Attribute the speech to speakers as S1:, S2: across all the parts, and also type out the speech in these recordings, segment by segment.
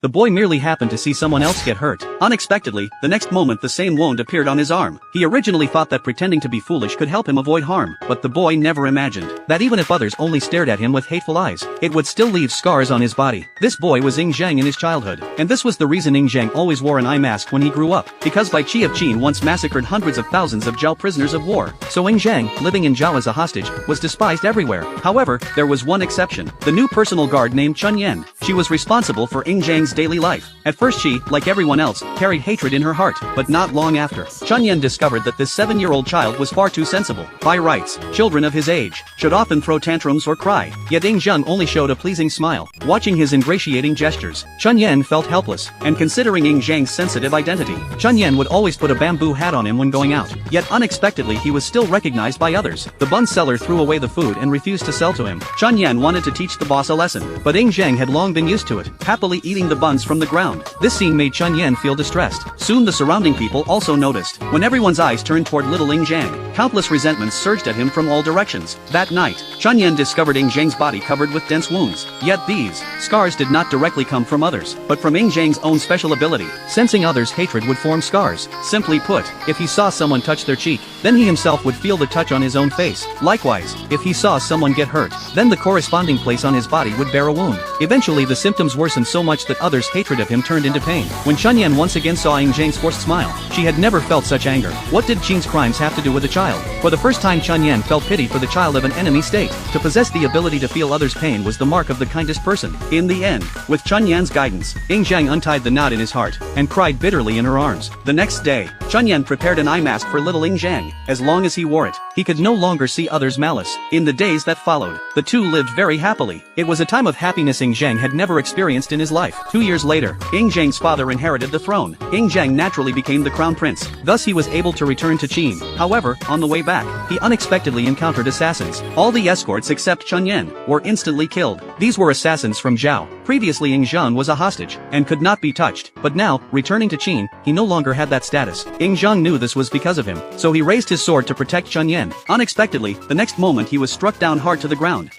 S1: The boy merely happened to see someone else get hurt. Unexpectedly, the next moment the same wound appeared on his arm. He originally thought that pretending to be foolish could help him avoid harm, but the boy never imagined that even if others only stared at him with hateful eyes, it would still leave scars on his body. This boy was Ying Zhang in his childhood, and this was the reason Ying Zhang always wore an eye mask when he grew up, because Bai Qi of Qin once massacred hundreds of thousands of Zhao prisoners of war. So Ying Zhang, living in Zhao as a hostage, was despised everywhere. However, there was one exception: the new personal guard named Chun Yan. She was responsible for Ying Zhang's daily life. At first she, like everyone else, carried hatred in her heart, but not long after, Chun Yan discovered that this 7-year-old child was far too sensible. By rights, children of his age should often throw tantrums or cry, yet Ying Zhang only showed a pleasing smile. Watching his ingratiating gestures, Chun Yan felt helpless, and considering Ying Zhang's sensitive identity, Chun Yan would always put a bamboo hat on him when going out. Yet unexpectedly he was still recognized by others. The bun seller threw away the food and refused to sell to him. Chun Yan wanted to teach the boss a lesson, but Ying Zhang had long been used to it, happily eating the buns from the ground. This scene made Chun Yan feel distressed. Soon the surrounding people also noticed. When everyone's eyes turned toward little Ying Zhang, countless resentments surged at him from all directions. That night, Chun Yan discovered Ying Zhang's body covered with dense wounds. Yet these scars did not directly come from others, but from Ying Zhang's own special ability. Sensing others' hatred would form scars. Simply put, if he saw someone touch their cheek, then he himself would feel the touch on his own face. Likewise, if he saw someone get hurt, then the corresponding place on his body would bear a wound. Eventually the symptoms worsened so much that others' hatred of him turned into pain. When Chun Yan once again saw Ying Zhang's forced smile, she had never felt such anger. What did Qin's crimes have to do with a child? For the first time Chun Yan felt pity for the child of an enemy state. To possess the ability to feel others' pain was the mark of the kindest person. In the end, with Chun Yan's guidance, Ying Zhang untied the knot in his heart, and cried bitterly in her arms. The next day, Chun Yan prepared an eye mask for little Ying Zhang. As long as he wore it, he could no longer see others' malice. In the days that followed, the two lived very happily. It was a time of happiness Ying Zhang had never experienced in his life. 2 years later, Ying Zhang's father inherited the throne. Ying Zhang naturally became the crown prince. Thus he was able to return to Qin. However, on the way back, he unexpectedly encountered assassins. All the escorts except Chun Yan were instantly killed. These were assassins from Zhao. Previously Ying Zhang was a hostage, and could not be touched. But now, returning to Qin, he no longer had that status. Ying Zhang knew this was because of him, so he raised his sword to protect Chun Yan. Unexpectedly, the next moment he was struck down hard to the ground.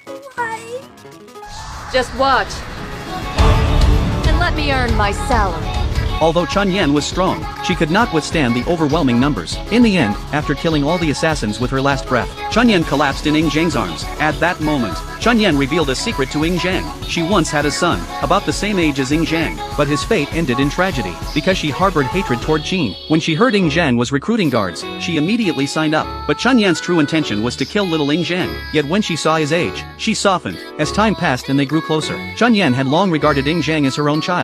S2: Just watch. And let me earn my salary.
S1: Although Chun Yan was strong, she could not withstand the overwhelming numbers. In the end, after killing all the assassins with her last breath, Chun Yan collapsed in Ying Zhang's arms. At that moment, Chun Yan revealed a secret to Ying Zhang. She once had a son, about the same age as Ying Zhang, but his fate ended in tragedy, because she harbored hatred toward Qin. When she heard Ying Zhang was recruiting guards, she immediately signed up. But Chun Yan's true intention was to kill little Ying Zhang. Yet when she saw his age, she softened. As time passed and they grew closer, Chun Yan had long regarded Ying Zhang as her own child.